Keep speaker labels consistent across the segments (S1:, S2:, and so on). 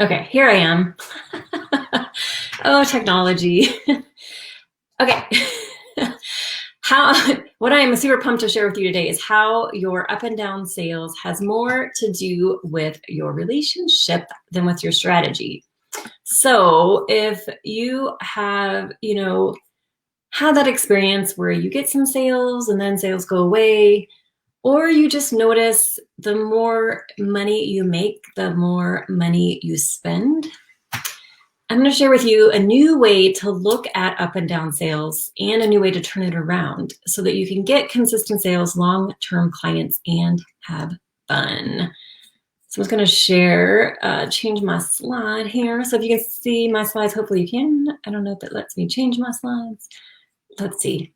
S1: Okay, here I am. Oh, technology. Okay. What I am super pumped to share with you today is how your up and down sales has more to do with your relationship than with your strategy. So if you have, had that experience where you get some sales and then sales go away, or you just notice the more money you make, the more money you spend, I'm going to share with you a new way to look at up and down sales and a new way to turn it around so that you can get consistent sales, long-term clients, and have fun. So I'm just going to share, change my slide here. So if you can see my slides, hopefully you can. I don't know if it lets me change my slides. Let's see.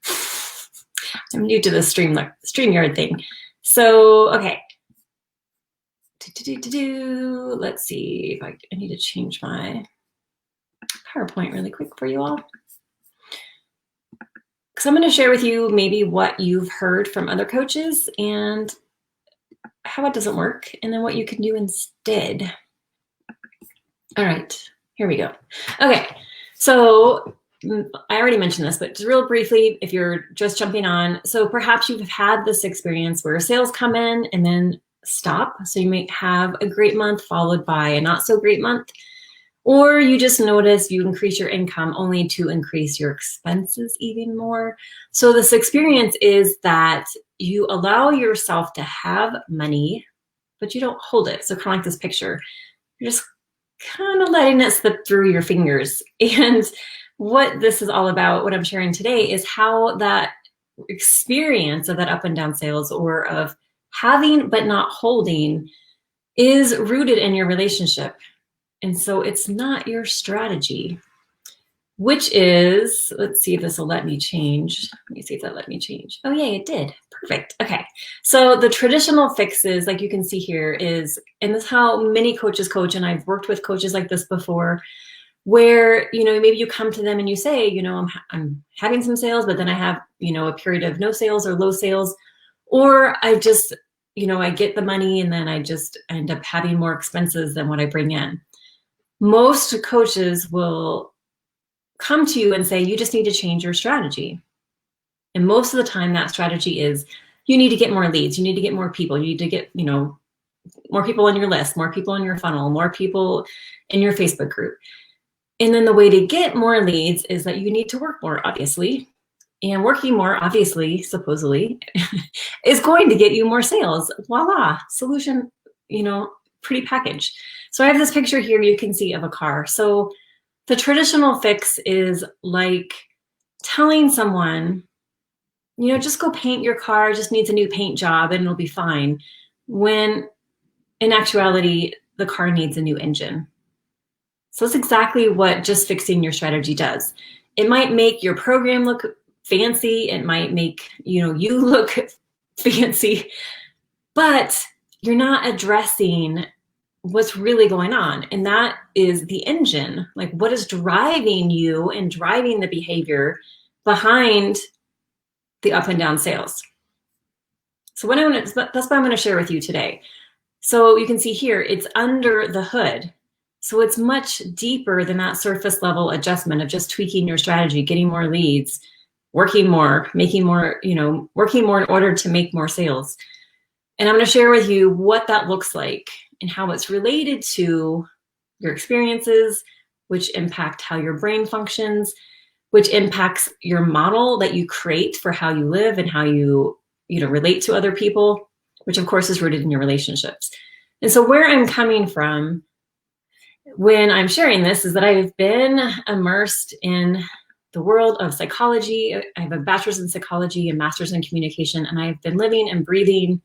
S1: I'm new to the StreamYard thing. So, okay. Let's see if I need to change my PowerPoint really quick for you all. Because I'm going to share with you maybe what you've heard from other coaches and how it doesn't work, and then what you can do instead. All right, here we go. Okay, so I already mentioned this, but just real briefly, if you're just jumping on, so perhaps you've had this experience where sales come in and then stop. So you may have a great month followed by a not so great month, or you just notice you increase your income only to increase your expenses even more. So this experience is that you allow yourself to have money, but you don't hold it. So kind of like this picture, you're just kind of letting it slip through your fingers. And what this is all about, what I'm sharing today, is how that experience of that up and down sales, or of having but not holding, is rooted in your relationship. And so it's not your strategy, which is, let's see if this will let me change. Let me see if that let me change. Oh, yay, it did. Perfect. Okay. So the traditional fixes, like you can see here, is, and this is how many coaches coach, and I've worked with coaches like this before, where, maybe you come to them and you say, I'm having some sales, but then I have, a period of no sales or low sales, or I just, I get the money and then I just end up having more expenses than what I bring in. Most coaches will come to you and say, you just need to change your strategy. And most of the time that strategy is, you need to get more leads. You need to get more people. You need to get, more people on your list, more people in your funnel, more people in your Facebook group. And then the way to get more leads is that you need to work more, obviously. And working more, obviously, supposedly, is going to get you more sales. Voila, solution, pretty package. So I have this picture here you can see of a car. So the traditional fix is like telling someone, just go paint your car, just needs a new paint job and it'll be fine. When in actuality, the car needs a new engine. So that's exactly what just fixing your strategy does. It might make your program look fancy. It might make, you look fancy, but you're not addressing what's really going on. And that is the engine, like what is driving you and driving the behavior behind the up and down sales. So that's what I'm going to share with you today. So you can see here, it's under the hood. So it's much deeper than that surface level adjustment of just tweaking your strategy, getting more leads, working more, making more, working more in order to make more sales. And I'm going to share with you what that looks like and how it's related to your experiences, which impact how your brain functions, which impacts your model that you create for how you live and how you, relate to other people, which of course is rooted in your relationships. And so where I'm coming from when I'm sharing this is that I've been immersed in the world of psychology. I have a bachelor's in psychology and master's in communication, and I've been living and breathing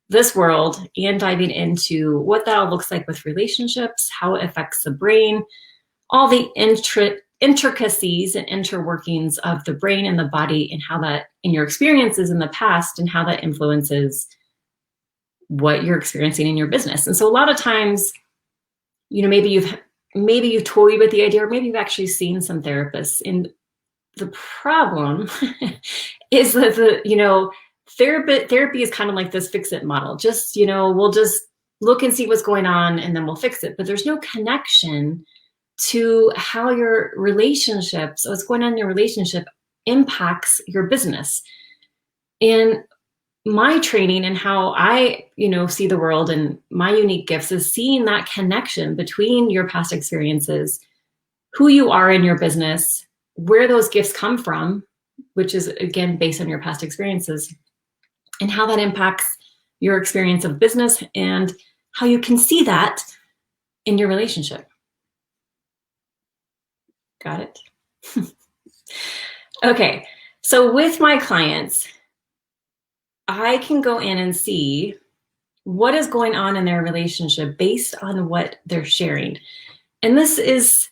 S1: this world and diving into what that all looks like with relationships, how it affects the brain, all the intricacies and interworkings of the brain and the body, and how that, in your experiences in the past, and how that influences what you're experiencing in your business. And so a lot of times, maybe you've toyed with the idea, or maybe you've actually seen some therapists. And the problem is that therapy is kind of like this fix-it model. Just, we'll just look and see what's going on, and then we'll fix it. But there's no connection to how your relationships, what's going on in your relationship impacts your business. And my training and how I, see the world and my unique gifts is seeing that connection between your past experiences, who you are in your business, where those gifts come from, which is again based on your past experiences, and how that impacts your experience of business and how you can see that in your relationship. Got it? Okay, so with my clients, I can go in and see what is going on in their relationship based on what they're sharing. And this is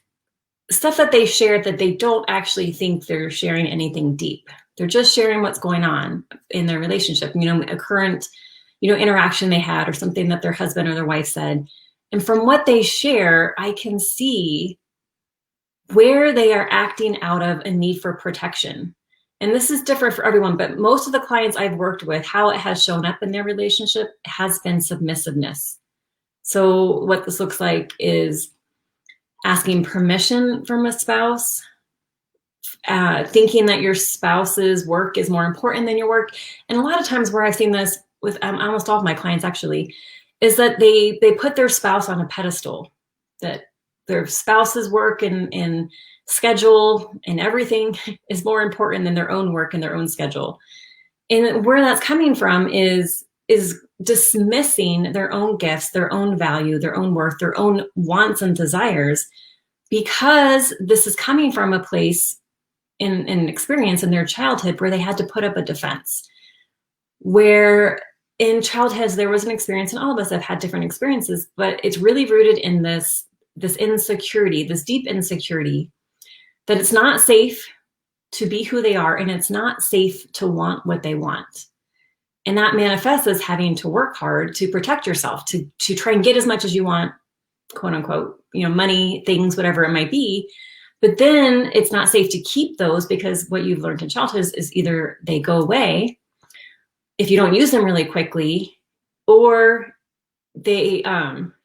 S1: stuff that they share that they don't actually think they're sharing anything deep. They're just sharing what's going on in their relationship, a current, interaction they had or something that their husband or their wife said. And from what they share, I can see where they are acting out of a need for protection. And this is different for everyone, but most of the clients I've worked with, how it has shown up in their relationship has been submissiveness. So what this looks like is asking permission from a spouse, thinking that your spouse's work is more important than your work. And a lot of times where I've seen this with almost all of my clients actually, is that they put their spouse on a pedestal, that their spouse's work and schedule and everything is more important than their own work and their own schedule. And where that's coming from is dismissing their own gifts, their own value, their own worth, their own wants and desires, because this is coming from a place in an experience in their childhood where they had to put up a defense. Where in childhood, there was an experience, and all of us have had different experiences, but it's really rooted in this insecurity, this deep insecurity, that it's not safe to be who they are, and it's not safe to want what they want. And that manifests as having to work hard to protect yourself, to try and get as much as you want, quote unquote, money, things, whatever it might be. But then it's not safe to keep those, because what you've learned in childhood is either they go away if you don't use them really quickly, or they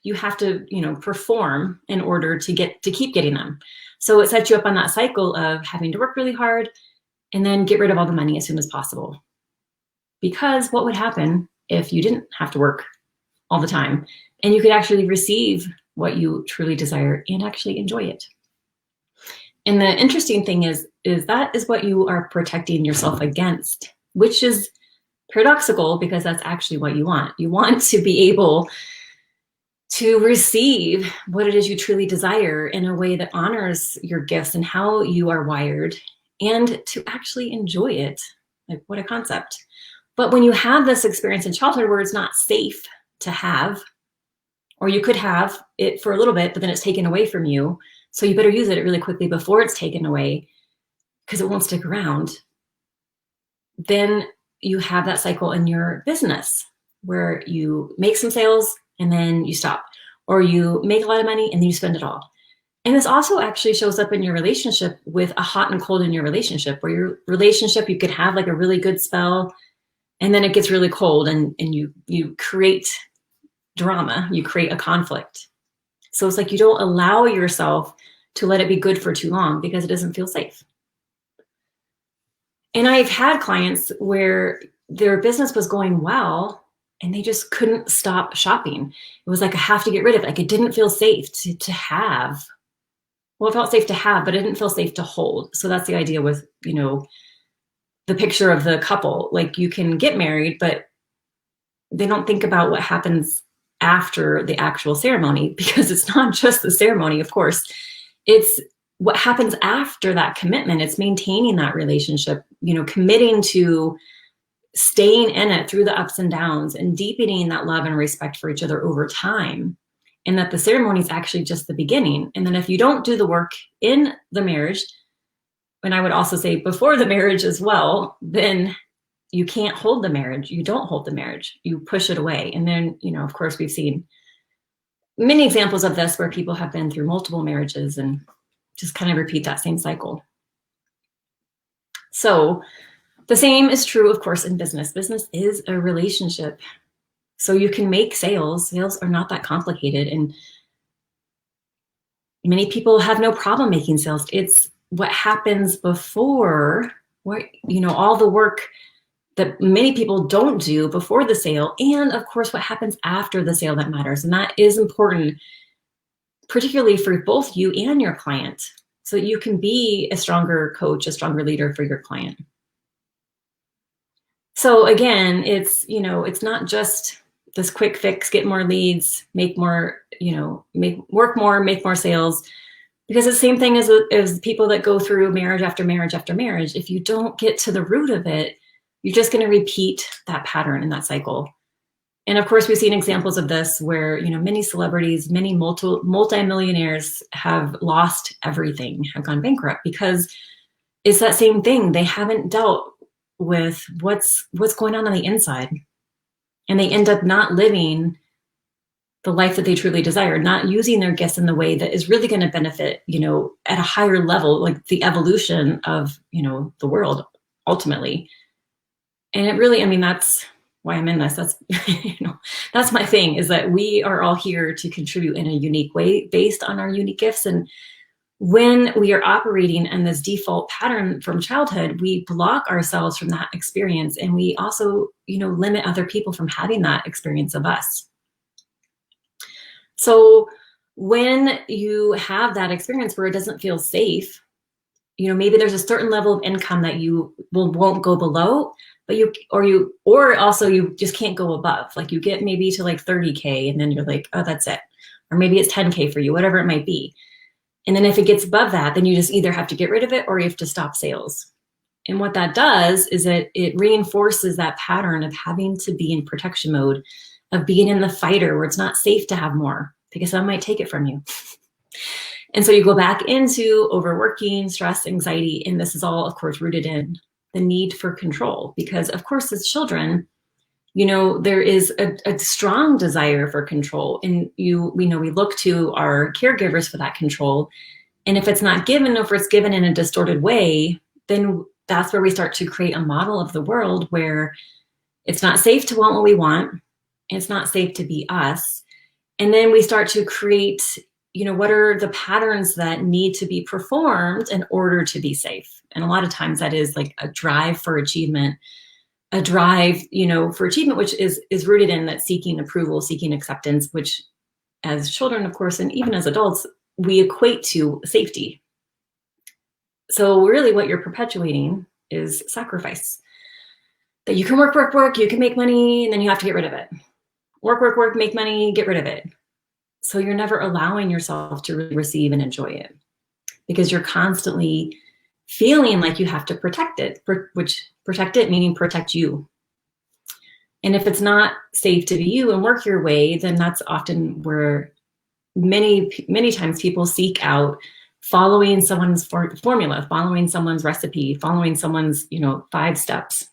S1: you have to perform in order to keep getting them. So it sets you up on that cycle of having to work really hard and then get rid of all the money as soon as possible. Because what would happen if you didn't have to work all the time and you could actually receive what you truly desire and actually enjoy it? And the interesting thing is that is what you are protecting yourself against, which is paradoxical, because that's actually what you want. You want to be able to receive what it is you truly desire in a way that honors your gifts and how you are wired, and to actually enjoy it. Like, what a concept. But when you have this experience in childhood where it's not safe to have, or you could have it for a little bit, but then it's taken away from you, so you better use it really quickly before it's taken away, because it won't stick around, then you have that cycle in your business where you make some sales and then you stop, or you make a lot of money and then you spend it all. And this also actually shows up in your relationship with a hot and cold in your relationship, where your relationship, you could have like a really good spell and then it gets really cold, and you create drama, you create a conflict. So it's like you don't allow yourself to let it be good for too long because it doesn't feel safe. And I've had clients where their business was going well and they just couldn't stop shopping. It was like, I have to get rid of it. Like, it didn't feel safe to have. Well, it felt safe to have, but it didn't feel safe to hold. So that's the idea with, the picture of the couple. Like, you can get married, but they don't think about what happens after the actual ceremony, because it's not just the ceremony, of course. It's what happens after that commitment. It's maintaining that relationship, committing to staying in it through the ups and downs, and deepening that love and respect for each other over time. And that the ceremony is actually just the beginning. And then if you don't do the work in the marriage, and I would also say before the marriage as well, then you can't hold the marriage. You don't hold the marriage. You push it away. And then, of course, we've seen many examples of this where people have been through multiple marriages and just kind of repeat that same cycle. So the same is true, of course, in business. Business is a relationship. So you can make sales. Sales are not that complicated. And many people have no problem making sales. It's what happens before, all the work that many people don't do before the sale. And of course, what happens after the sale that matters. And that is important, particularly for both you and your client, so that you can be a stronger coach, a stronger leader for your client. So again, it's not just this quick fix, get more leads, make more, work more, make more sales, because it's the same thing as people that go through marriage after marriage after marriage. If you don't get to the root of it, you're just going to repeat that pattern and that cycle. And of course, we've seen examples of this where, many celebrities, many multi-millionaires have lost everything, have gone bankrupt, because it's that same thing. They haven't dealt with what's going on the inside. And they end up not living the life that they truly desire, not using their gifts in the way that is really going to benefit, at a higher level, like the evolution of, the world ultimately. And it really, that's why I'm in this. That's, that's my thing, is that we are all here to contribute in a unique way based on our unique gifts. And when we are operating in this default pattern from childhood, we block ourselves from that experience. And we also, limit other people from having that experience of us. So when you have that experience where it doesn't feel safe, maybe there's a certain level of income that you won't go below, but you just can't go above. Like you get maybe to like 30K and then you're like, oh, that's it. Or maybe it's 10K for you, whatever it might be. And then if it gets above that, then you just either have to get rid of it or you have to stop sales. And what that does is that it reinforces that pattern of having to be in protection mode, of being in the fighter where it's not safe to have more because someone might take it from you. And so you go back into overworking, stress, anxiety, and this is all, of course, rooted in the need for control. Because, of course, as children, there is a strong desire for control. And we look to our caregivers for that control. And if it's not given, or if it's given in a distorted way, then that's where we start to create a model of the world where it's not safe to want what we want. It's not safe to be us. And then we start to create, what are the patterns that need to be performed in order to be safe? And a lot of times that is like a drive for achievement, for achievement, which is rooted in that seeking approval, seeking acceptance, which as children, of course, and even as adults, we equate to safety. So really what you're perpetuating is sacrifice. That you can work, you can make money, and then you have to get rid of it. Work, make money, get rid of it. So you're never allowing yourself to really receive and enjoy it because you're constantly feeling like you have to protect it, meaning protect you. And if it's not safe to be you and work your way, then that's often where many times people seek out following someone's formula, following someone's recipe, following someone's, 5 steps,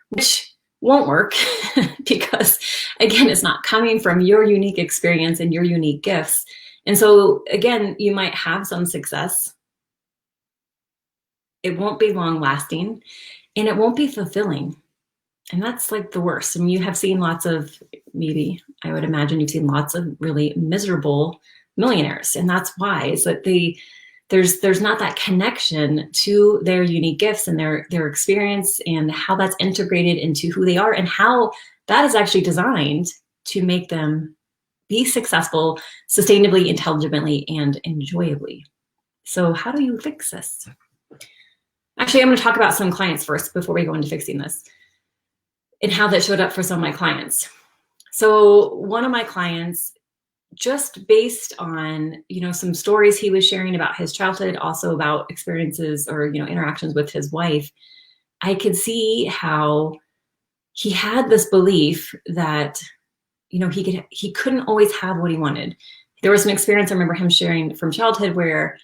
S1: which won't work because, again, it's not coming from your unique experience and your unique gifts. And so, again, you might have some success. It won't be long lasting and it won't be fulfilling. And that's like the worst. And you have seen lots of, I would imagine you've seen lots of really miserable millionaires. And that's why, is that there's not that connection to their unique gifts and their experience and how that's integrated into who they are and how that is actually designed to make them be successful sustainably, intelligently, and enjoyably. So how do you fix this? Actually, I'm going to talk about some clients first before we go into fixing this and how that showed up for some of my clients. So one of my clients, just based on, some stories he was sharing about his childhood, also about experiences or, interactions with his wife, I could see how he had this belief that, he couldn't always have what he wanted. There was an experience I remember him sharing from childhood where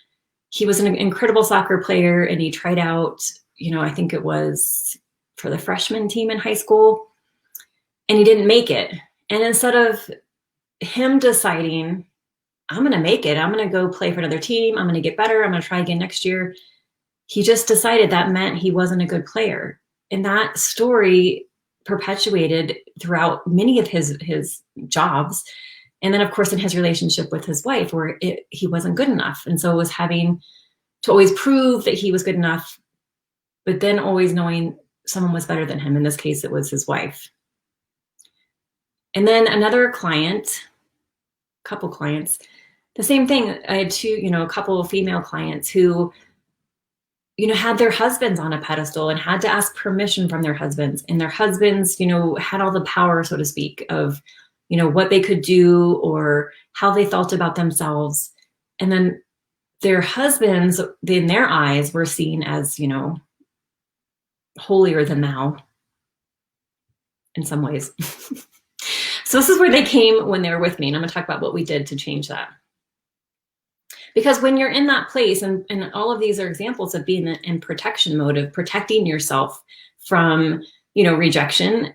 S1: he was an incredible soccer player and he tried out, I think it was for the freshman team in high school, and he didn't make it. And instead of him deciding, I'm going to make it, I'm going to go play for another team, I'm going to get better, I'm going to try again next year, he just decided that meant he wasn't a good player. And that story perpetuated throughout many of his jobs. And then, of course, in his relationship with his wife, where he wasn't good enough. And so was having to always prove that he was good enough, but then always knowing someone was better than him. In this case, it was his wife. And then another client, couple clients, the same thing. I had a couple of female clients who, had their husbands on a pedestal and had to ask permission from their husbands. And their husbands, had all the power, so to speak, of, what they could do or how they felt about themselves. And then their husbands, in their eyes, were seen as, holier than thou in some ways. So this is where they came when they were with me. And I'm going to talk about what we did to change that. Because when you're in that place, and all of these are examples of being in protection mode, of protecting yourself from, rejection,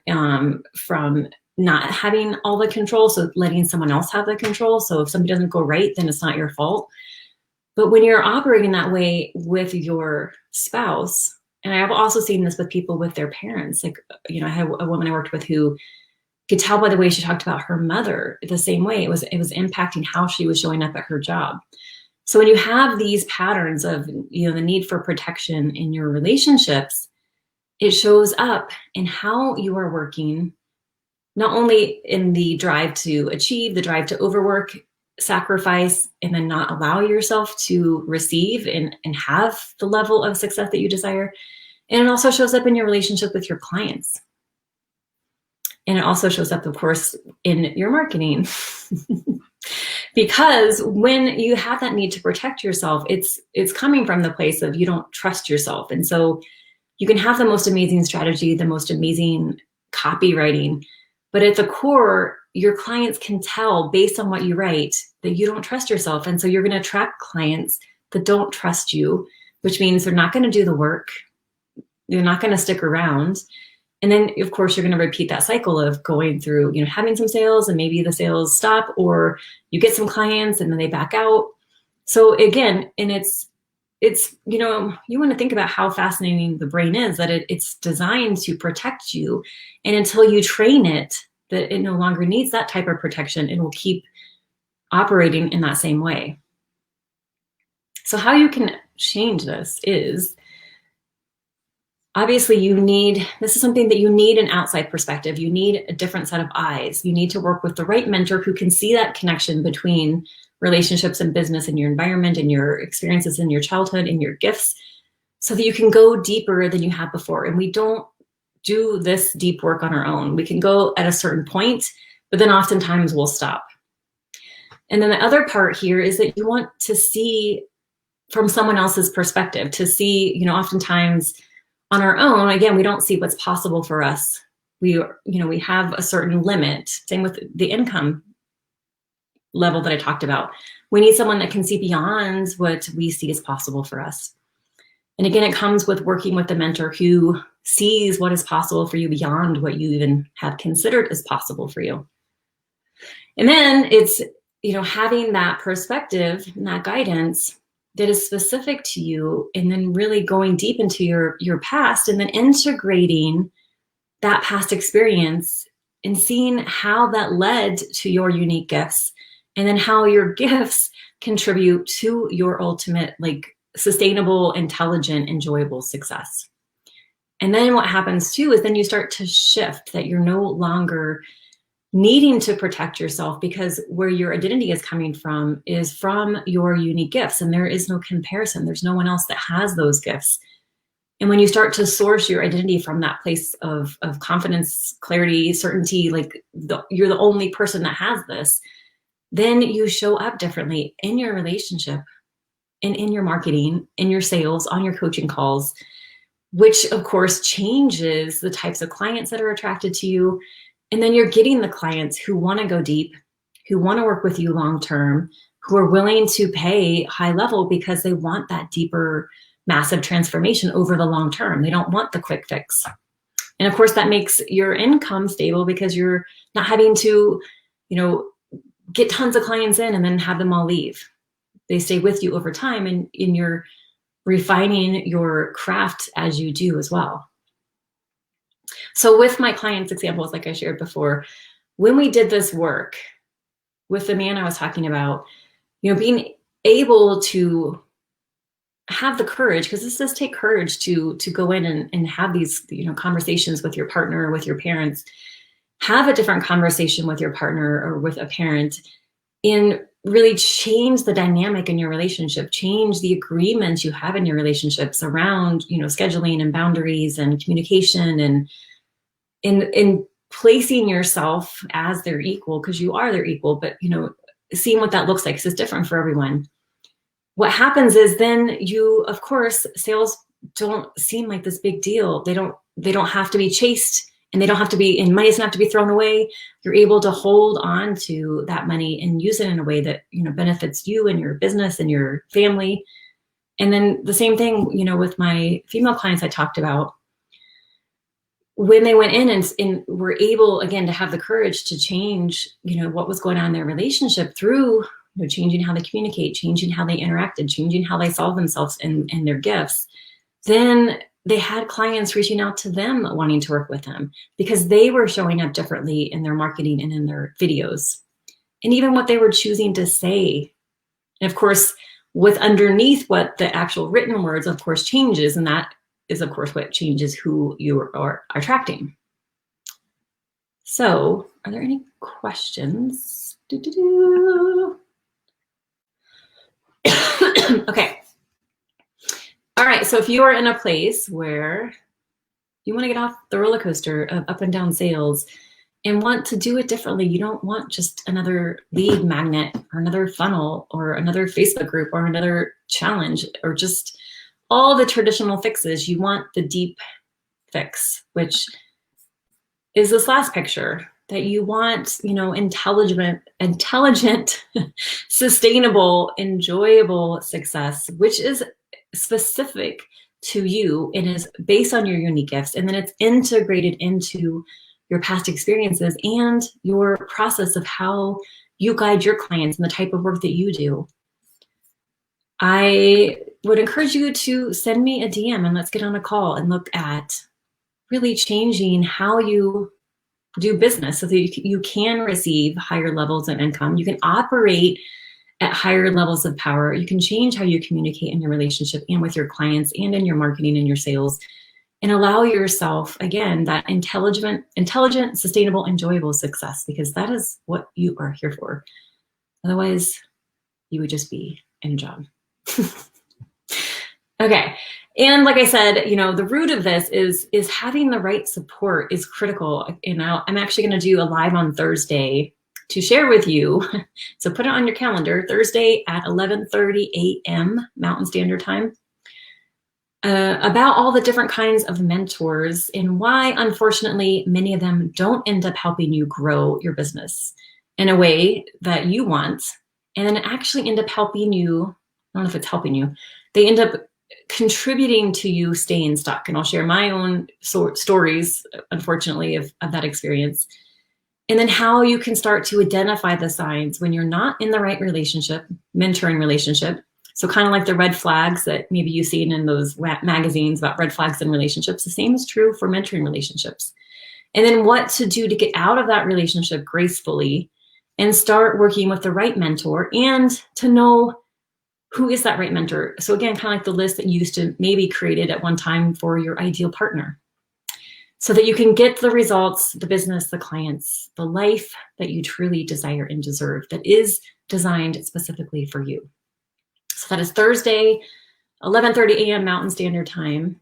S1: from not having all the control, so letting someone else have the control. So if somebody doesn't go right, then it's not your fault. But when you're operating that way with your spouse, and I've also seen this with people with their parents, like, I had a woman I worked with who could tell by the way she talked about her mother the same way. It was impacting how she was showing up at her job. So when you have these patterns of, the need for protection in your relationships, it shows up in how you are working, not only in the drive to achieve, the drive to overwork, sacrifice, and then not allow yourself to receive and have the level of success that you desire. And it also shows up in your relationship with your clients. And it also shows up, of course, in your marketing. Because when you have that need to protect yourself, it's coming from the place of you don't trust yourself. And so you can have the most amazing strategy, the most amazing copywriting, but at the core, your clients can tell based on what you write that you don't trust yourself. And so you're going to attract clients that don't trust you, which means they're not going to do the work. They're not going to stick around. And then, of course, you're going to repeat that cycle of going through, having some sales, and maybe the sales stop, or you get some clients and then they back out. So again, and it's you want to think about how fascinating the brain is, that it's designed to protect you. And until you train it, that it no longer needs that type of protection, it will keep operating in that same way. So how you can change this is, obviously, this is something that you need an outside perspective. You need a different set of eyes. You need to work with the right mentor who can see that connection between relationships and business and your environment and your experiences in your childhood and your gifts, so that you can go deeper than you have before. And we don't do this deep work on our own. We can go at a certain point, but then oftentimes we'll stop. And then the other part here is that you want to see from someone else's perspective, to see, oftentimes on our own, again, we don't see what's possible for us. We have a certain limit. Same with the income level that I talked about. We need someone that can see beyond what we see as possible for us. And again, it comes with working with a mentor who sees what is possible for you beyond what you even have considered as possible for you. And then it's, having that perspective and that guidance that is specific to you, and then really going deep into your past, and then integrating that past experience and seeing how that led to your unique gifts, and then how your gifts contribute to your ultimate, sustainable, intelligent, enjoyable success. And then what happens too is then you start to shift, that you're no longer needing to protect yourself, because where your identity is coming from is from your unique gifts, and there is no comparison. There's no one else that has those gifts. And when you start to source your identity from that place of confidence, clarity, certainty, you're the only person that has this, then you show up differently in your relationship and in your marketing, in your sales, on your coaching calls, which of course changes the types of clients that are attracted to you. And then you're getting the clients who want to go deep, who want to work with you long-term, who are willing to pay high level because they want that deeper, massive transformation over the long term. They don't want the quick fix. And of course, that makes your income stable, because you're not having to, get tons of clients in and then have them all leave. They stay with you over time, and you're refining your craft as you do as well. So with my clients' examples, like I shared before, when we did this work with the man I was talking about, being able to have the courage, because this does take courage to go in and have these conversations with your partner, with your parents. Have a different conversation with your partner or with a parent, and really change the dynamic in your relationship, change the agreements you have in your relationships around scheduling and boundaries and communication, and in placing yourself as their equal, because you are their equal, but seeing what that looks like, because it's different for everyone. What happens is then of course, sales don't seem like this big deal. They don't have to be chased, and they don't have to be, and money doesn't have to be thrown away. You're able to hold on to that money and use it in a way that benefits you and your business and your family. And then the same thing, with my female clients I talked about, when they went in and were able again to have the courage to change, what was going on in their relationship through changing how they communicate, changing how they interacted, changing how they saw themselves and their gifts, then they had clients reaching out to them wanting to work with them because they were showing up differently in their marketing and in their videos, and even what they were choosing to say. And of course, with underneath what the actual written words, of course, changes, and that is, of course, what changes who you are attracting. So, are there any questions? Okay. All right. So if you are in a place where you want to get off the roller coaster of up and down sales and want to do it differently, you don't want just another lead magnet or another funnel or another Facebook group or another challenge or just all the traditional fixes. You want the deep fix, which is this last picture, that you want, intelligent, sustainable, enjoyable success, which is specific to you and is based on your unique gifts. And then it's integrated into your past experiences and your process of how you guide your clients and the type of work that you do. I would encourage you to send me a DM and let's get on a call and look at really changing how you do business so that you can receive higher levels of income. You can operate at higher levels of power. You can change how you communicate in your relationship and with your clients and in your marketing and your sales, and allow yourself, again, that intelligent, sustainable, enjoyable success, because that is what you are here for. Otherwise, you would just be in a job. Okay. And like I said, the root of this is having the right support is critical. I'm actually going to do a live on Thursday to share with you. So put it on your calendar, Thursday at 11:30 a.m. Mountain Standard Time, about all the different kinds of mentors and why, unfortunately, many of them don't end up helping you grow your business in a way that you want, and then actually end up helping you. I don't know if it's helping you. They end up contributing to you staying stuck. And I'll share my own stories, unfortunately, of that experience. And then how you can start to identify the signs when you're not in the right relationship, mentoring relationship. So kind of like the red flags that maybe you've seen in those magazines about red flags in relationships. The same is true for mentoring relationships. And then what to do to get out of that relationship gracefully and start working with the right mentor, and to know who is that right mentor. So again, kind of like the list that you used to maybe created at one time for your ideal partner, so that you can get the results, the business, the clients, the life that you truly desire and deserve, that is designed specifically for you. So that is Thursday, 11:30 a.m. Mountain Standard Time.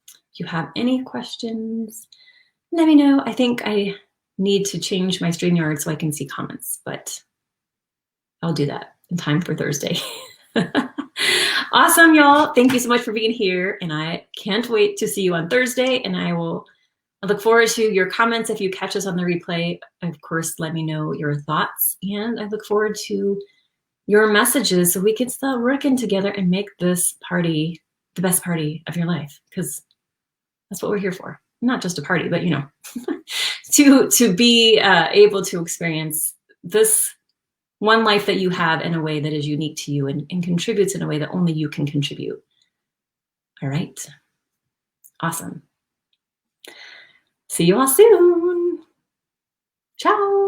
S1: If you have any questions, let me know. I think I need to change my StreamYard so I can see comments, but I'll do that in time for Thursday. Awesome, y'all. Thank you so much for being here. And I can't wait to see you on Thursday. And I look forward to your comments. If you catch us on the replay, of course, let me know your thoughts. And I look forward to your messages so we can start working together and make this party the best party of your life, because that's what we're here for. Not just a party, but to be able to experience this one life that you have in a way that is unique to you and contributes in a way that only you can contribute. All right. Awesome. See you all soon. Ciao.